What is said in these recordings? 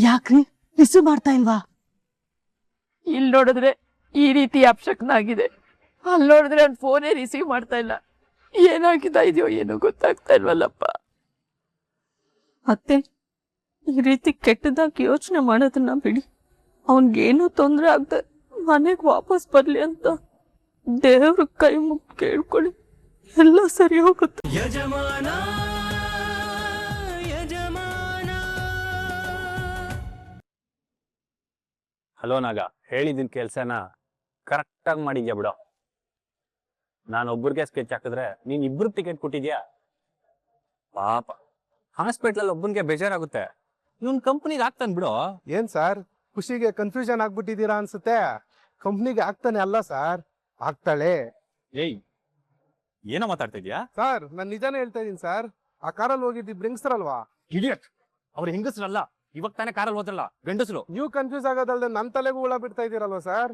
ಯಾಕ್ರಿ ರಿಸೀವ್ ಮಾಡ್ತಾ ಇಲ್ವಾ? ಇಲ್ಲಿ ನೋಡಿದ್ರೆ ಈ ರೀತಿ ಅಪಶಕ್ನಾಗಿದೆ, ಅಲ್ಲಿ ನೋಡಿದ್ರೆ ನನ್ನ ಫೋನೇ ರಿಸೀವ್ ಮಾಡ್ತಾ ಇಲ್ಲ. ಏನಾಗಿದ್ದ ಇದೆಯೋ ಏನೋ ಗೊತ್ತಾಗ್ತಾ ಇಲ್ವಲ್ಲಪ್ಪ. ಅತ್ತೆ, ಈ ರೀತಿ ಕೆಟ್ಟದಾಗಿ ಯೋಚನೆ ಮಾಡೋದನ್ನ ಬಿಡಿ. ಅವನ್ಗೇನು ತೊಂದರೆ ಆಗದೆ ಮನೆಗೆ ವಾಪಸ್ ಬರ್ಲಿ ಅಂತ ದೇವ್ರ ಕೈ ಮುಗಿ ಕೇಳ್ಕೊಳ್ಳಿ, ಎಲ್ಲ ಸರಿ ಹೋಗುತ್ತೆ. ಹಲೋ ನಾಗ, ಹೇಳಿದಿನ ಕೆಲ್ಸನ ಕರೆಕ್ಟಾಗಿ ಮಾಡಿದ್ಯಾ ಬಿಡೋ. ನಾನು ಒಬ್ಬರಿಗೆ ಸ್ಕೆಚ್ ಹಾಕಿದ್ರೆ ನೀನ್ ಇಬ್ರಿಗೆ ಟಿಕೆಟ್ ಕೊಟ್ಟಿದ್ಯಾ. ಪಾಪ ಹಾಸ್ಪಿಟ್ಲಲ್ಲಿ ಒಬ್ಬನಿಗೆ ಬೇಜಾರಾಗುತ್ತೆ, ಇವನ್ ಕಂಪ್ನಿಗೆ ಆಗ್ತಾನೆ ಬಿಡೋ. ಏನ್ ಸರ್ ಖುಷಿಗೆ ಕನ್ಫ್ಯೂಷನ್ ಆಗ್ಬಿಟ್ಟಿದ್ದೀರಾ ಅನ್ಸುತ್ತೆ. ಕಂಪ್ನಿಗೆ ಆಗ್ತಾನೆ ಅಲ್ಲ ಸರ್, ಆಗ್ತಾಳೆ. ಏಯ್, ಏನೋ ಮಾತಾಡ್ತಾ ಇದ್ಯಾ? ಸರ್ ನಾನು ನಿಜಾನೇ ಹೇಳ್ತಾ ಇದೀನಿ ಸರ್. ಆ ಕಾರಲ್ಲಿ ಹೋಗಿದ್ದು ಬ್ರಿಂಗ್ಸ್ರಲ್ವಾ? ಇಡಿಯಟ್, ಅವ್ರು ಹೆಂಗಸ್ರಲ್ಲ, ಇವಾಗ ತಾನೇ ಕಾರಲ್ಲಿ ಹೋದ್ರಲ್ಲ ಗಂಡಸರು. ನೀವು ಕನ್ಫ್ಯೂಸ್ ಆಗೋದಲ್ದೆ ನನ್ನ ತಲೆಗೂ ಹುಳ ಬಿಡ್ತಾ ಇದೀರಲ್ವಾ ಸರ್.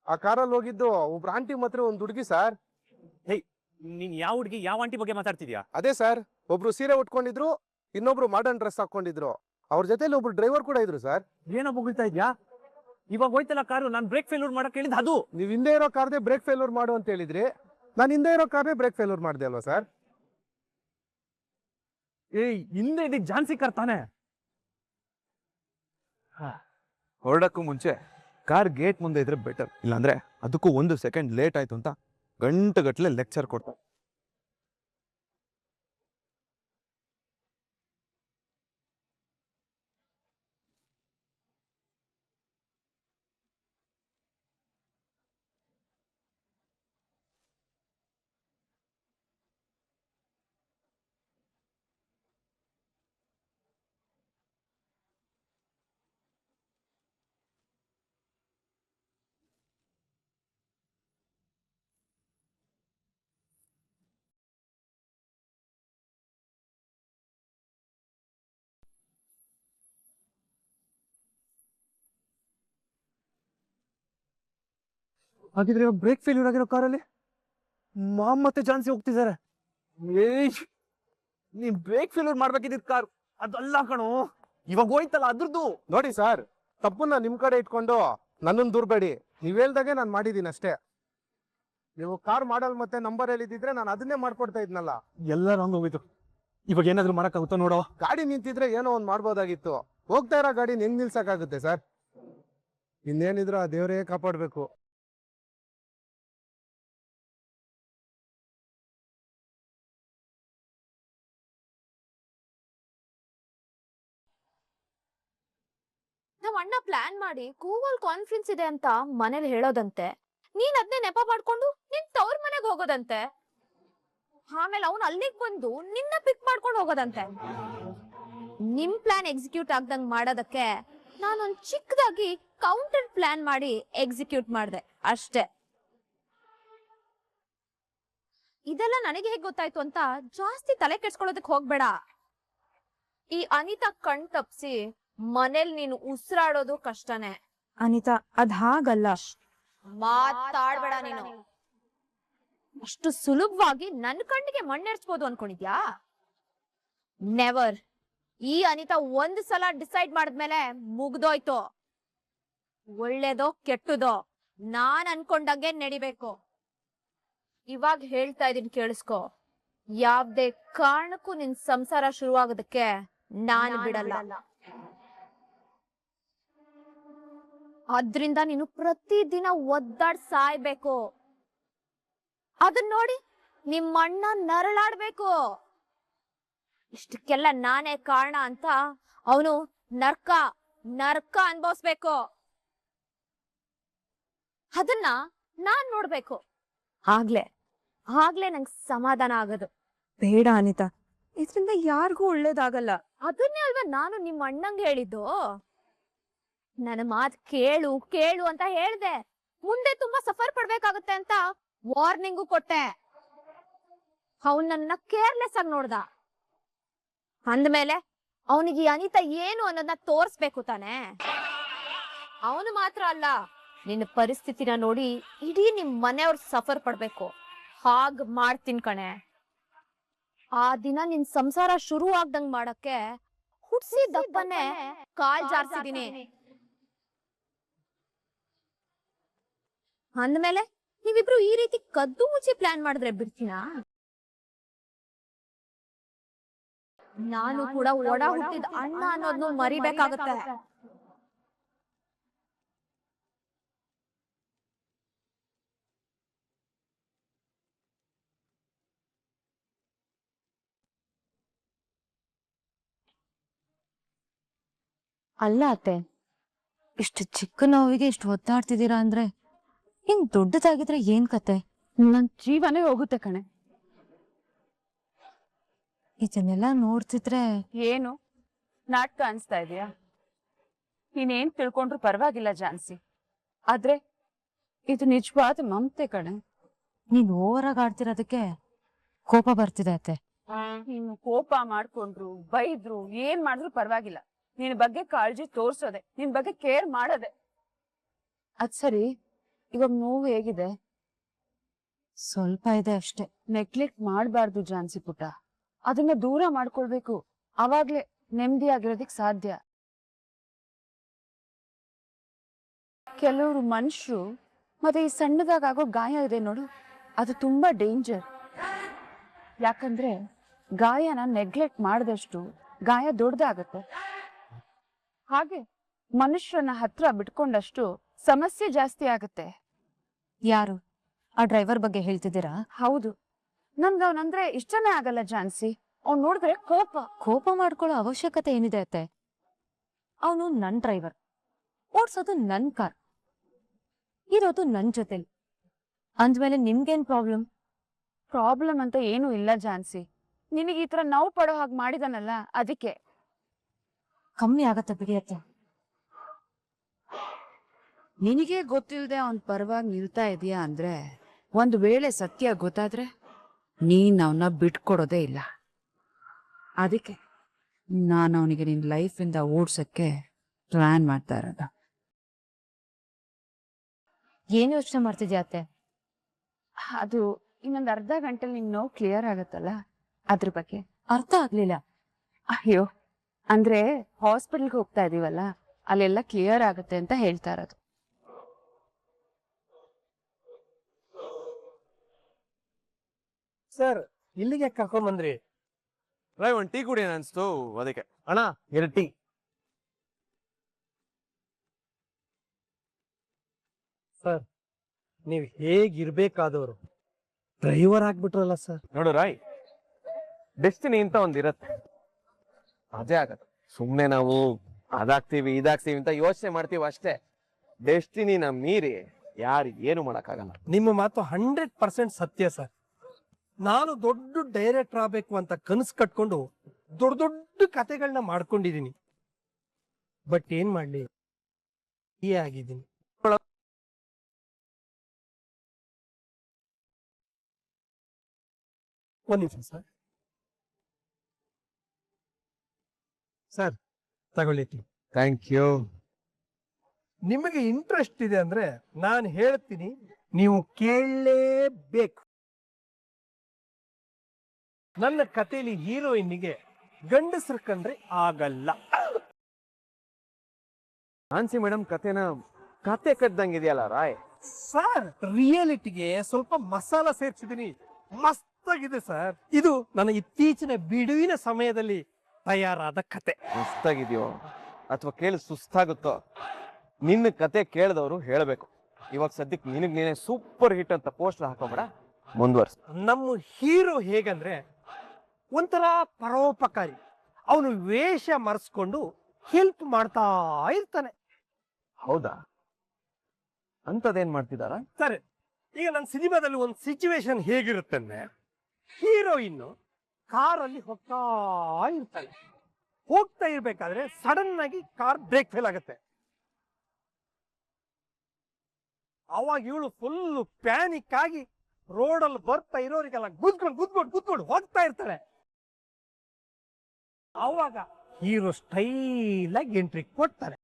ಆ ಕಾರಲ್ಲಿ ಹೋಗಿದ್ದು ಒಬ್ರು ಆಂಟಿ ಮಾತ್ರ ಒಂದು ಹುಡುಗಿ ಸರ್. ಹೇಯ್, ನೀನ್ ಯಾವ ಹುಡುಗಿ ಯಾವ ಆಂಟಿ ಬಗ್ಗೆ ಮಾತಾಡ್ತಿದ್ಯಾ? ಅದೇ ಸರ್, ಒಬ್ರು ಸೀರೆ ಉಟ್ಕೊಂಡಿದ್ರು, ಇನ್ನೊಬ್ರು ಮಾಡರ್ನ್ ಡ್ರೆಸ್ ಹಾಕೊಂಡಿದ್ರು. ಅವ್ರ ಜೊತೆಲಿ ಒಬ್ರು ಡ್ರೈವರ್ ಕೂಡ ಇದ್ರು ಸರ್. ಏನೋ ಬೊಗಳ್ತಾ ಇದ್ಯಾ? ಇವಾಗ ಹೋಯ್ತಲ್ಲ ಕಾರು, ನಾನು ಬ್ರೇಕ್ ಫೇಲ್ಯೂರ್ ಮಾಡಕ್ ಹೇಳಿದ್ ಅದು. ನೀವ್ ಹಿಂದೆ ಇರೋ ಕಾರ್ದೇ ಬ್ರೇಕ್ ಫೇಲ್ಯೂರ್ ಮಾಡು ಅಂತ ಹೇಳಿದ್ರಿ, ನಾನು ಹಿಂದೆ ಇರೋ ಕಾರ್ದೇ ಬ್ರೇಕ್ ಫೇಲ್ಯೂರ್ ಮಾಡಿದೆ ಅಲ್ವಾ ಸರ್? ಏಯ್, ಹಿಂದೆ ಇದಕ್ಕೆ ಜಾನ್ಸಿ ಕಾರ್ ತಾನೆ. ಹೊರಡಕ್ಕೂ ಮುಂಚೆ ಕಾರ್ ಗೇಟ್ ಮುಂದೆ ಇದ್ರೆ ಬೆಟರ್. ಇಲ್ಲಾಂದ್ರೆ ಅದಕ್ಕೂ 1 ಸೆಕೆಂಡ್ ಲೇಟ್ ಆಯ್ತು ಅಂತ ಗಂಟೆಗಟ್ಟಲೆ ಲೆಕ್ಚರ್ ಕೊಡ್ತಾರೆ. ಹಾಗಿದ್ರೆ ಬ್ರೇಕ್ ಫೇಲ್ಯೂರ್ ಆಗಿರೋ ಕಾರಲ್ಲಿ ಮಾಮ್ ಮತ್ತೆ ಜಾನ್ಸಿ ಹೋಗ್ತಿದ್ದಾರೆ. ಏಯ್, ನೀನ್ ಬ್ರೇಕ್ ಫೇಲ್ಯೂರ್ ಮಾಡ್ಬೇಕಿದ್ದ ಕಾರ್ ಅದಲ್ಲ ಕಣೋ, ಇವಾಗ ಹೋಯ್ತಲ್ಲ ಅದ್ರದ್ದು. ನೋಡಿ ಸರ್, ತಪ್ಪನ್ನ ನಿಮ್ ಕಡೆ ಇಟ್ಕೊಂಡು ನನ್ನನ್ನು ದೂರ್ಬೇಡಿ. ನೀವ್ ಹೇಳ್ದಾಗೆ ನಾನು ಮಾಡಿದೀನಿ ಅಷ್ಟೇ. ನೀವು ಕಾರ್ ಮಾಡಲ್ ಮತ್ತೆ ನಂಬರ್ ಹೇಳಿದ್ರೆ ನಾನು ಅದನ್ನೇ ಮಾಡ್ಕೊಡ್ತಾ ಇದ್ನಲ್ಲ. ಎಲ್ಲ ರಾಂಗ್ ಹೋಗಿತ್ತು, ಇವಾಗ ಏನಾದ್ರು ಮಾಡಕ್ಕಾಗುತ್ತೋ ನೋಡೋ. ಗಾಡಿ ನಿಂತಿದ್ರೆ ಏನೋ ಒಂದ್ ಮಾಡ್ಬೋದಾಗಿತ್ತು, ಹೋಗ್ತಾ ಇರೋ ಗಾಡಿ ಹೆಂಗ್ ನಿಲ್ಸಕ್ಕಾಗುತ್ತೆ ಸರ್? ಇನ್ನೇನಿದ್ರು ಆ ದೇವರೇ ಕಾಪಾಡ್ಬೇಕು. ನಾವ್ ಅಣ್ಣ ಪ್ಲಾನ್ ಮಾಡಿ ಕೂವಲ್ ಕಾನ್ಫರೆನ್ಸ್ ಇದೆ ಅಂತ ಮನೇಲಿ ಹೇಳೋದಂತೆ, ನೀನ್ ಅದನ್ನೇ ನೆಪ ಮಾಡ್ಕೊಂಡು ನಿನ್ ತವ್ರ ಮನೆಗೆ ಹೋಗೋದಂತೆ, ಆಮೇಲೆ ಅವ್ನು ಅಲ್ಲಿಗೆ ಬಂದು ನಿನ್ನ ಪಿಕ್ ಮಾಡ್ಕೊಂಡು ಹೋಗೋದಂತೆ. ನಿಮ್ ಪ್ಲಾನ್ ಎಕ್ಸಿಕ್ಯೂಟ್ ಆಗ್ದಂಗ್ ಮಾಡೋದಕ್ಕೆ ನಾನೊಂದ್ ಚಿಕ್ಕದಾಗಿ ಕೌಂಟರ್ ಪ್ಲಾನ್ ಮಾಡಿ ಎಕ್ಸಿಕ್ಯೂಟ್ ಮಾಡ್ದೆ ಅಷ್ಟೇ. ಇದೆಲ್ಲ ನನಗೆ ಹೇಗ್ ಗೊತ್ತಾಯ್ತು ಅಂತ ಜಾಸ್ತಿ ತಲೆ ಕೆಡ್ಸ್ಕೊಳ್ಳೋದಕ್ ಹೋಗ್ಬೇಡ. ಈ ಅನಿತಾ ಕಣ್ ತಪ್ಸಿ ಮನೇಲಿ ನೀನು ಉಸಿರಾಡೋದು ಕಷ್ಟನೇ. ಅನಿತಾ, ಅದ್ ಹಾಗಲ್ಲ. ಮಾತಾಡ್ಬೇಡ ನೀನು. ಅಷ್ಟು ಸುಲಭವಾಗಿ ನನ್ನ ಕಣ್ಣಿಗೆ ಮಣ್ಣೆರ್ಚ್ಬೋದು ಅನ್ಕೊಂಡಿದ್ಯಾ? ನೆವರ್. ಈ ಅನಿತಾ ಒಂದ್ ಸಲ ಡಿಸೈಡ್ ಮಾಡಿದ್ಮೇಲೆ ಮುಗ್ದೋಯ್ತು. ಒಳ್ಳೇದೋ ಕೆಟ್ಟದೋ ನಾನ್ ಅನ್ಕೊಂಡಂಗೆ ನಡಿಬೇಕು. ಇವಾಗ ಹೇಳ್ತಾ ಇದೀನಿ ಕೇಳಿಸ್ಕೊ, ಯಾವ್ದೇ ಕಾರಣಕ್ಕೂ ನಿನ್ ಸಂಸಾರ ಶುರುವಾಗೋದಕ್ಕೆ ನಾನು ಬಿಡಲ್ಲ. ಅದ್ರಿಂದ ನೀನು ಪ್ರತಿದಿನ ಒದ್ದಾಡ್ ಸಾಯ್ಬೇಕು. ಅದನ್ನ ನೋಡಿ ನಿಮ್ಮಣ್ಣ ನರಳಾಡ್ಬೇಕು. ಇಷ್ಟಕ್ಕೆಲ್ಲ ನಾನೇ ಕಾರಣ ಅಂತ ಅವನು ನರ್ಕ ನರ್ಕ ಅನ್ಭವಿಸ್ಬೇಕು. ಅದನ್ನ ನಾನ್ ನೋಡ್ಬೇಕು. ಆಗ್ಲೇ ನಂಗೆ ಸಮಾಧಾನ ಆಗೋದು. ಬೇಡ ಅನಿತಾ, ಇದ್ರಿಂದ ಯಾರಿಗೂ ಒಳ್ಳೇದಾಗಲ್ಲ. ಅದನ್ನೇ ಅಲ್ವಾ ನಾನು ನಿಮ್ಮ ಅಣ್ಣಂಗೆ ಹೇಳಿದ್ದು. ನನ್ನ ಮಾತ್ ಕೇಳು ಕೇಳು ಅಂತ ಹೇಳ್ದೆ, ಮುಂದೆ ತುಂಬಾ ಸಫರ್ ಪಡ್ಬೇಕಾಗುತ್ತೆ ಅಂತ ವಾರ್ನಿಂಗು ಕೊಟ್ಟೆ. ಅವನ್ ನನ್ನ ಕೇರ್ಲೆಸ್ ಆಗಿ ನೋಡ್ದ. ಅಂದ್ಮೇಲೆ ಅವನಿಗೆ ಅನಿತಾ ಏನು ಅನ್ನೋದನ್ನ ತೋರ್ಸ್ಬೇಕು ತಾನೆ. ಅವನು ಮಾತ್ರ ಅಲ್ಲ, ನಿನ್ನ ಪರಿಸ್ಥಿತಿನ ನೋಡಿ ಇಡೀ ನಿಮ್ ಮನೆಯವ್ರು ಸಫರ್ ಪಡ್ಬೇಕು. ಹಾಗ್ ಮಾಡ್ತೀನಿ ಕಣೆ. ಆ ದಿನ ನಿನ್ ಸಂಸಾರ ಶುರು ಆಗ್ದಂಗ್ ಮಾಡಕ್ಕೆ ಹುಟ್ಸಿ ದಪ್ಪನೆ ಕಾಲ್ ಜಾರ್ಸಿದೀನಿ ಅಂದ್ಮೇಲೆ ನೀವಿಬ್ರು ಈ ರೀತಿ ಕದ್ದು ಮುಚ್ಚಿ ಪ್ಲಾನ್ ಮಾಡಿದ್ರೆ ಬಿಡ್ತೀನಾ? ನಾನು ಕೂಡ ಒಡ ಹುಟ್ಟಿದ ಅಣ್ಣ ಅನ್ನೋದ್ನು ಮರಿಬೇಕಾಗತ್ತೆ. ಅಲ್ಲ ಅತ್ತೆ, ಇಷ್ಟು ಚಿಕ್ಕ ನೋವಿಗೆ ಇಷ್ಟು ಒತ್ತಾಡ್ತಿದ್ದೀರಾ ಅಂದ್ರೆ ಹಿಂಗ್ ದೊಡ್ಡದಾಗಿದ್ರೆ ಏನ್ ಕತೆ? ನನ್ ಜೀವನೇ ಹೋಗುತ್ತೆ ಕಣೆ. ಇದನ್ನೆಲ್ಲ ನೋಡ್ತಿದ್ರೆ ಏನು ನಾಟಕ ಅನ್ಸ್ತಾ ಇದೆಯಾ? ನೀನೇನ್ ತಿಳ್ಕೊಂಡ್ರು ಪರವಾಗಿಲ್ಲ ಜಾನ್ಸಿ, ಆದ್ರೆ ಇದು ನಿಜವಾದ ಮಮತೆ ಕಣೆ. ನೀನ್ ಓವರಾಗಿ ಆಡ್ತಿರೋದಕ್ಕೆ ಕೋಪ ಬರ್ತಿದೆ ಅತ್ತೆ. ನೀನು ಕೋಪ ಮಾಡ್ಕೊಂಡ್ರು ಬೈದ್ರು ಏನ್ ಮಾಡಿದ್ರು ಪರವಾಗಿಲ್ಲ, ನಿನ್ ಬಗ್ಗೆ ಕಾಳಜಿ ತೋರ್ಸೋದೆ, ನಿನ್ ಬಗ್ಗೆ ಕೇರ್ ಮಾಡೋದೆ. ಅದ್ ಸರಿ, ಇವಾಗ ನೋವು ಹೇಗಿದೆ? ಸ್ವಲ್ಪ ಇದೆ ಅಷ್ಟೇ. ನೆಗ್ಲೆಕ್ಟ್ ಮಾಡಬಾರ್ದು ಜಾನ್ಸಿ ಪುಟ್ಟ, ಅದನ್ನ ದೂರ ಮಾಡ್ಕೊಳ್ಬೇಕು. ಅವಾಗ್ಲೇ ನೆಮ್ಮದಿಯಾಗಿರೋದಿಕ್ ಸಾಧ್ಯ. ಕೆಲವರು ಮನುಷ್ಯರು ಮತ್ತೆ ಈ ಸಣ್ಣದಾಗೋ ಗಾಯ ಇದೆ ನೋಡು, ಅದು ತುಂಬಾ ಡೇಂಜರ್. ಯಾಕಂದ್ರೆ ಗಾಯನ ನೆಗ್ಲೆಕ್ಟ್ ಮಾಡಿದಷ್ಟು ಗಾಯ ದೊಡ್ಡದಾಗತ್ತೆ. ಹಾಗೆ ಮನುಷ್ಯರನ್ನ ಹತ್ರ ಬಿಟ್ಕೊಂಡಷ್ಟು ಸಮಸ್ಯೆ ಜಾಸ್ತಿ ಆಗತ್ತೆ. ಯಾರು ಆ ಡ್ರೈವರ್ ಬಗ್ಗೆ ಹೇಳ್ತಿದ್ದೀರಾ? ಹೌದು, ನನ್ಗೆ ಅವನಂದ್ರೆ ಇಷ್ಟನೇ ಆಗಲ್ಲ ಜಾನ್ಸಿ. ಅವ್ನ್ ನೋಡಿದ್ರೆ ಕೋಪ ಮಾಡ್ಕೊಳ್ಳೋ ಅವಶ್ಯಕತೆ ಏನಿದೆ ಅತ್ತೆ? ಅವನು ನನ್ ಡ್ರೈವರ್, ಓಡ್ಸೋದು ನನ್ ಕಾರ್, ಇರೋದು ನನ್ ಜೊತೆಲಿ. ಅಂದ್ಮೇಲೆ ನಿಮ್ಗೇನ್ ಪ್ರಾಬ್ಲಮ್ ಅಂತ ಏನೂ ಇಲ್ಲ ಜಾನ್ಸಿ. ನಿನಗೆ ಈ ತರ ನೋವು ಪಡೋ ಹಾಗೆ ಮಾಡಿದಾನಲ್ಲ, ಅದಕ್ಕೆ. ಕಮ್ಮಿ ಆಗತ್ತೆ ಬಿಡಿ ಅತ್ತೆ. ನಿನಗೆ ಗೊತ್ತಿಲ್ಲದೆ ಅವನ್ ಪರವಾಗಿ ನಿಲ್ತಾ ಇದೀಯಾ ಅಂದ್ರೆ ಒಂದು ವೇಳೆ ಸತ್ಯ ಗೊತ್ತಾದ್ರೆ ನೀನ್ ಅವನ್ನ ಬಿಟ್ಕೊಡೋದೇ ಇಲ್ಲ. ಅದಕ್ಕೆ ನಾನು ಅವನಿಗೆ ನಿನ್ ಲೈಫಿಂದ ಓಡ್ಸಕ್ಕೆ ಪ್ಲಾನ್ ಮಾಡ್ತಾ ಇರೋದು. ಏನ್ ಯೋಚನೆ ಮಾಡ್ತಿದ್ಯಾ ಅತ್ತೆ? ಅದು ಇನ್ನೊಂದು ಅರ್ಧ ಗಂಟೆಲಿ ನಿನ್ ನೋವು ಕ್ಲಿಯರ್ ಆಗತ್ತಲ್ಲ, ಅದ್ರ ಬಗ್ಗೆ. ಅರ್ಥ ಆಗ್ಲಿಲ್ಲ. ಅಯ್ಯೋ, ಅಂದ್ರೆ ಹಾಸ್ಪಿಟಲ್ಗೆ ಹೋಗ್ತಾ ಇದೀವಲ್ಲ, ಅಲ್ಲೆಲ್ಲ ಕ್ಲಿಯರ್ ಆಗತ್ತೆ ಅಂತ ಹೇಳ್ತಾ ಇರೋದು. ಸರ್, ಇಲ್ಲಿಗೆ ಕರ್ಕೊಂಡ್ ಬಂದ್ರಿ? ರೈ, ಒಂದ್ ಟೀ ಕುಡಿಯೋಣ ಅನ್ಸ್ತು, ಅದಕ್ಕೆ. ಅಣ್ಣ, 2 ಟೀ. ಸರ್, ನೀವ್ ಹೇಗಿರ್ಬೇಕಾದವರು ಡ್ರೈವರ್ ಆಗ್ಬಿಟ್ರಲ್ಲ ಸರ್. ನೋಡು ರಾಯ್, ಡೆಸ್ಟಿನಿ ಅಂತ ಒಂದಿರತ್ತೆ, ಅದೇ ಆಗತ್ತೆ. ಸುಮ್ನೆ ನಾವು ಅದಾಗ್ತೀವಿ ಇದಾಗ್ತೀವಿ ಅಂತ ಯೋಚನೆ ಮಾಡ್ತೀವಿ ಅಷ್ಟೇ. ಡೆಸ್ಟಿನಿನ ಮೀರಿ ಯಾರು ಏನು ಮಾಡಕ್ಕಾಗಲ್ಲ. ನಿಮ್ಮ ಮಾತು 100% ಸತ್ಯ ಸರ್. ನಾನು ದೊಡ್ಡ ಡೈರೆಕ್ಟರ್ ಆಗ್ಬೇಕು ಅಂತ ಕನಸು ಕಟ್ಕೊಂಡು ದೊಡ್ಡ ದೊಡ್ಡ ಕತೆಗಳನ್ನ ಮಾಡ್ಕೊಂಡಿದೀನಿ. ಬಟ್ ಏನ್ ಮಾಡ್ಲಿ, ಈ ಆಗಿದ್ದೀನಿ. ಒಂದ್ ನಿಮಿಷ ಸರ್. ಸರ್, ತಗೊಳ್ಳಿ. Thank you. ನಿಮಗೆ ಇಂಟ್ರೆಸ್ಟ್ ಇದೆ ಅಂದ್ರೆ ನಾನು ಹೇಳ್ತೀನಿ, ನೀವು ಕೇಳಲೇಬೇಕು. ನನ್ನ ಕಥೆಯಲ್ಲಿ ಹೀರೋಯಿನ್ಗೆ ಗಂಡಸರು ಕಂಡ್ರೆ ಆಗಲ್ಲ. ನಾನ್ಸಿ ಮೇಡಮ್ ಕತೆ ಕಟ್ಟದಂಗಿದೆಯಲ್ಲ ರಾಯ್. ಸರ್, ರಿಯಾಲಿಟಿಗೆ ಸ್ವಲ್ಪ ಮಸಾಲ ಸೇರ್ಸಿದೀನಿ. ಮಸ್ತಾಗಿದೆ ಸರ್. ಇದು ನನ್ನ ಇತ್ತೀಚಿನ ಬಿಡುವಿನ ಸಮಯದಲ್ಲಿ ತಯಾರಾದ ಕತೆ. ಮಸ್ತಾಗಿದೆಯೋ ಅಥವಾ ಕೇಳಿ ಸುಸ್ತಾಗುತ್ತೋ, ನಿನ್ನ ಕತೆ ಕೇಳಿದವರು ಹೇಳಬೇಕು. ಇವಾಗ ಸದ್ಯಕ್ಕೆ ನೀನೇ ಸೂಪರ್ ಹಿಟ್ ಅಂತ ಪೋಸ್ಟರ್ ಹಾಕೋಬೇಡ, ಮುಂದುವರ್ಸ. ನಮ್ಮ ಹೀರೋ ಹೇಗಂದ್ರೆ ಒಂಥರ ಪರೋಪಕಾರಿ. ಅವನು ವೇಷ ಮರೆಸ್ಕೊಂಡು ಹೆಲ್ಪ್ ಮಾಡ್ತಾ ಇರ್ತಾನೆ. ಹೌದಾ? ಅಂತದೇನ್ ಮಾಡ್ತಿದಾರ? ಸರಿ, ಈಗ ನನ್ನ ಸಿನಿಮಾದಲ್ಲಿ ಒಂದು ಸಿಚುವೇಶನ್ ಹೇಗಿರುತ್ತೆ ಅಂದ್ರೆ, ಹೀರೋಯಿನ್ ಕಾರಲ್ಲಿ ಹೋಗ್ತಾ ಇರ್ಬೇಕಾದ್ರೆ ಸಡನ್ ಆಗಿ ಕಾರ್ ಬ್ರೇಕ್ ಫೇಲ್ ಆಗುತ್ತೆ. ಅವಾಗ ಇವಳು ಫುಲ್ ಪ್ಯಾನಿಕ್ ಆಗಿ ರೋಡಲ್ಲಿ ಬರ್ತಾ ಇರೋರಿಗೆಲ್ಲ ಗುದ್ಕೊಂಡು ಹೋಗ್ತಾ ಇರ್ತಾಳೆ. ಅವಾಗ ಹೀರೋ ಸ್ಟೈಲ್ ಆಗಿ ಎಂಟ್ರಿ ಕೊಡ್ತಾರೆ.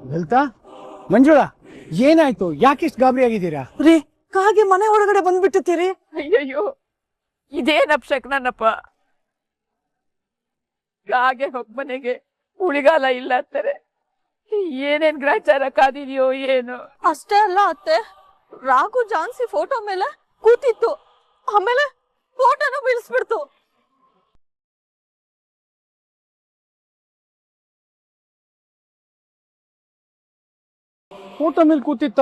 ಲಲಿತಾ, ಮಂಜುಳಾ, ಏನಾಯ್ತು? ಯಾಕಿಷ್ಟು ಗಾಬರಿ ಆಗಿದ್ದೀರಾ? ರೀ, ಕಾಗೆ ಮನೆ ಒಳಗಡೆ ಬಂದ್ಬಿಟ್ಟಿರ್ತೀರಿ. ಅಯ್ಯಯ್ಯೋ, ಇದೇನ್ ಅಪ್ಶಕ್ನಪ್ಪ. ಕಾಗೆ ಮನೆಗೆ ಉಳಿಗಾಲ ಇಲ್ಲ ಅಂತಾರೆ. ಏನೇನ್ ಗ್ರಾಚಾರ ಕಾದಿದೆಯೋ ಏನು. ಅಷ್ಟೇ ಅಲ್ಲ ಅತ್ತೆ, ರಾಘು ಜಾನ್ಸಿ ಫೋಟೋ ಮೇಲೆ ಕೂತಿತ್ತು, ಆಮೇಲೆ ಫೋಟೋನ ಬೀಳಿಸ್ಬಿಡ್ತು. ಫೋಟೋ ಮೇಲೆ ಕೂತಿತ್ತ?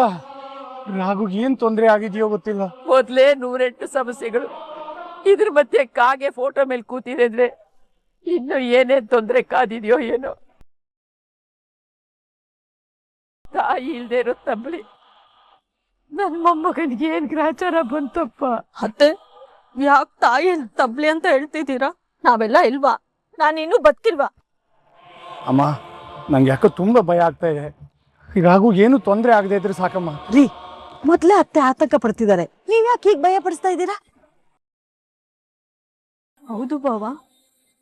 ರಾಘುಗ್ ಏನ್ ತೊಂದರೆ ಆಗಿದೆಯೋ ಗೊತ್ತಿಲ್ಲ. ಮೊದ್ಲೇ 108 ಸಮಸ್ಯೆಗಳು, ಇದ್ರ ಮಧ್ಯೆ ಕಾಗೆ ಫೋಟೋ ಮೇಲೆ ಕೂತಿದೆ ಅಂದ್ರೆ ಇನ್ನು ಏನೇನ್ ತೊಂದರೆ ಕಾದಿದೆಯೋ ಏನೋ. ತಾಯಿ ಇಲ್ದೇ ಇರೋ ತಬ್ಬಲಿ ನನ್ ಮೊಮ್ಮಗನಿಗೆ ಏನ್ ಗ್ರಾಚಾರ ಬಂತಪ್ಪ. ಅತ್ತೆ, ಯಾಕೆ ತಾಯಿ ತಬ್ಲಿ ಅಂತ ಹೇಳ್ತಿದ್ದೀರಾ? ನಾವೆಲ್ಲ ಇಲ್ವಾ? ನಾನಿನ್ನೂ ಬದುಕಿಲ್ವಾ? ಅಮ್ಮ, ನಂಗೆ ಯಾಕೋ ತುಂಬಾ ಭಯ ಆಗ್ತಾ ಇದೆ. ಈ ರಾಘುಗ್ ಏನು ತೊಂದರೆ ಆಗದೆ ಇದ್ರೆ ಸಾಕಮ್ಮ. ರೀ, ಮೊದ್ಲೇ ಅತ್ತೆ ಆತಂಕ ಪಡ್ತಿದ್ದಾರೆ, ನೀವ್ ಯಾಕೆ ಹೀಗೆ ಭಯ ಪಡಿಸ್ತಾ ಇದ್ದೀರಾ? ಹೌದು ಬಾವ,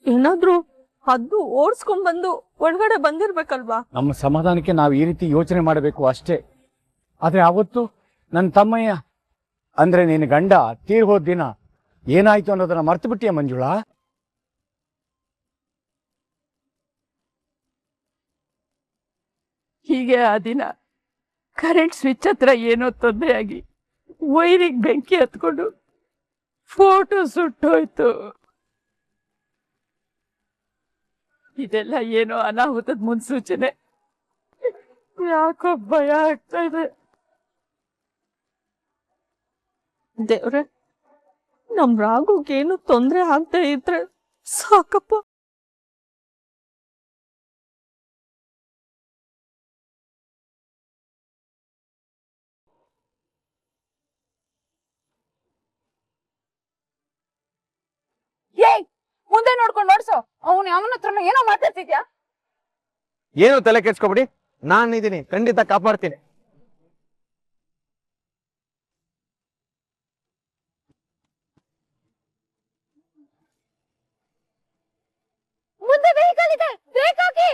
ಏನಾದ್ರೂ ಹದ್ದು ಓಡಿಸ್ಕೊಂಡ್ ಬಂದು ಒಳಗಡೆ ಬಂದಿರ್ಬೇಕಲ್ವಾ? ನಮ್ಮ ಸಮಾಧಾನಕ್ಕೆ ನಾವು ಈ ರೀತಿ ಯೋಚನೆ ಮಾಡಬೇಕು ಅಷ್ಟೇ. ಆದ್ರೆ ಅವತ್ತು ನನ್ನ ತಮ್ಮಯ್ಯ ಅಂದ್ರೆ ನಿನ್ನ ಗಂಡ ತೀರ್ ಹೋದ ದಿನ ಏನಾಯ್ತು ಅನ್ನೋದನ್ನ ಮರ್ತು ಬಿಟ್ಟಿಯ ಮಂಜುಳಾ? ಹೀಗೆ ಆ ದಿನ ಕರೆಂಟ್ ಸ್ವಿಚ್ ಹತ್ರ ಏನೋ ತೊಂದರೆ ಆಗಿ ವೈರಿಗೆ ಬೆಂಕಿ ಹತ್ಕೊಂಡು ಫೋಟೋ ಸುಟ್ಟೋಯ್ತು. ಇದೆಲ್ಲ ಏನೋ ಅನಾಹುತದ ಮುನ್ಸೂಚನೆ. ಯಾಕೋ ಭಯ ಆಗ್ತಾ ಇದೆ. ದೇವ್ರೆ, ನಮ್ ರಾಘುಗೇನು ತೊಂದರೆ ಆಗ್ತಾ ಇದ್ರೆ ಸಾಕಪ್ಪ. ಏಯ್, ಮುಂದೆ ನೋಡ್ಕೊಂಡು ಓಡ್ಸೋ. ಅವನು ಅವನ ಹತ್ರನು ಏನೋ ಮಾತಾಡ್ತಿದ್ಯಾ? ಏನು ತಲೆ ಕೆಡ್ಸ್ಕೊಬಿಡಿ, ನಾನ್ ಇದೀನಿ, ಖಂಡಿತ ಕಾಪಾಡ್ತೀನಿ. ಮುಂದೆ ವೆಹಿಕಲ್ ಇದೆ, ಬ್ರೇಕ್ ಹಾಕಿ.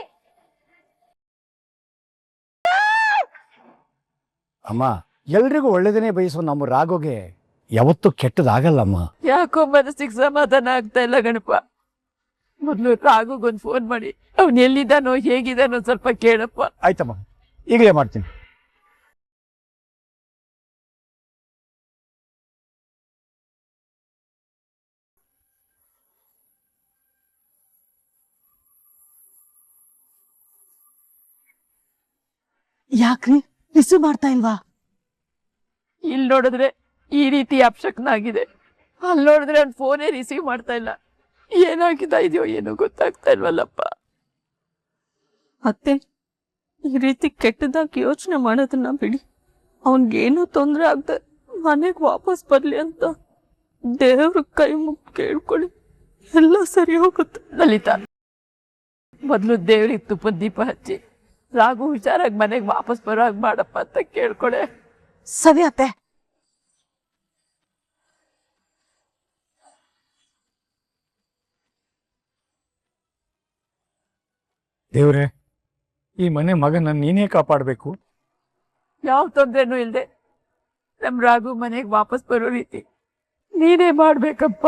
ಅಮ್ಮ, ಎಲ್ರಿಗೂ ಒಳ್ಳೇದನ್ನೇ ಬಯಸೋ ನಮ್ಮ ರಾಘುಗೆ ಯಾವತ್ತೂ ಕೆಟ್ಟದಾಗಲ್ಲಮ್ಮ. ಯಾಕೋ ಮನಸ್ಸಿಗೆ ಸಮಾಧಾನ ಆಗ್ತಾ ಇಲ್ಲ ಗಣಪ. ಮೊದ್ಲು ರಾಘುಗೊಂದು ಫೋನ್ ಮಾಡಿ ಅವ್ನು ಎಲ್ಲಿದ್ದಾನೋ ಹೇಗಿದ್ದಾನೋ ಸ್ವಲ್ಪ ಕೇಳಪ್ಪ. ಆಯ್ತಮ್ಮ, ಈಗಲೇ ಮಾಡ್ತೀನಿ. ಯಾಕ್ರಿ ರಿಸೀವ್ ಮಾಡ್ತಾ ಇಲ್ವಾ? ಇಲ್ಲಿ ನೋಡಿದ್ರೆ ಈ ರೀತಿ ಅಪ್ಶಕ್ನಾಗಿದೆ, ಅಲ್ಲಿ ನೋಡಿದ್ರೆ ಅವ್ನು ಫೋನೇ ರಿಸೀವ್ ಮಾಡ್ತಾ ಇಲ್ಲ. ಏನಾಗಿದ್ದ ಇದೆಯೋ ಏನೋ ಗೊತ್ತಾಗ್ತಾ ಇಲ್ವಲ್ಲಪ್ಪ. ಅತ್ತೆ, ಈ ರೀತಿ ಕೆಟ್ಟದಾಗಿ ಯೋಚನೆ ಮಾಡೋದನ್ನ ಬಿಡಿ. ಅವನ್ಗೇನೋ ತೊಂದರೆ ಆಗ್ದೆ ಮನೆಗೆ ವಾಪಸ್ ಬರ್ಲಿ ಅಂತ ದೇವ್ರ ಕೈ ಮುಗಿ ಕೇಳ್ಕೊಳ್ಳಿ, ಎಲ್ಲ ಸರಿ ಹೋಗುತ್ತೆ. ಲಲಿತಾ, ಮೊದ್ಲು ದೇವ್ರಿಗೆ ತುಪ್ಪದ ದೀಪ ಹಚ್ಚಿ ರಾಘು ಹುಷಾರಾಗಿ ಮನೆಗೆ ವಾಪಸ್ ಬರೋ ಹಾಗೆ ಮಾಡಪ್ಪ ಅಂತ ಕೇಳ್ಕೊಳೆ. ಸರಿ ಅತ್ತೆ. ದೇವ್ರೆ, ಈ ಮನೆ ಮಗನ ನೀನೇ ಕಾಪಾಡಬೇಕು. ಯಾವ ತೊಂದ್ರೆನೂ ಇಲ್ದೆ ನಮ್ ರಾಘು ಮನೆಗೆ ವಾಪಸ್ ಬರೋ ರೀತಿ ನೀನೇ ಮಾಡ್ಬೇಕಪ್ಪ.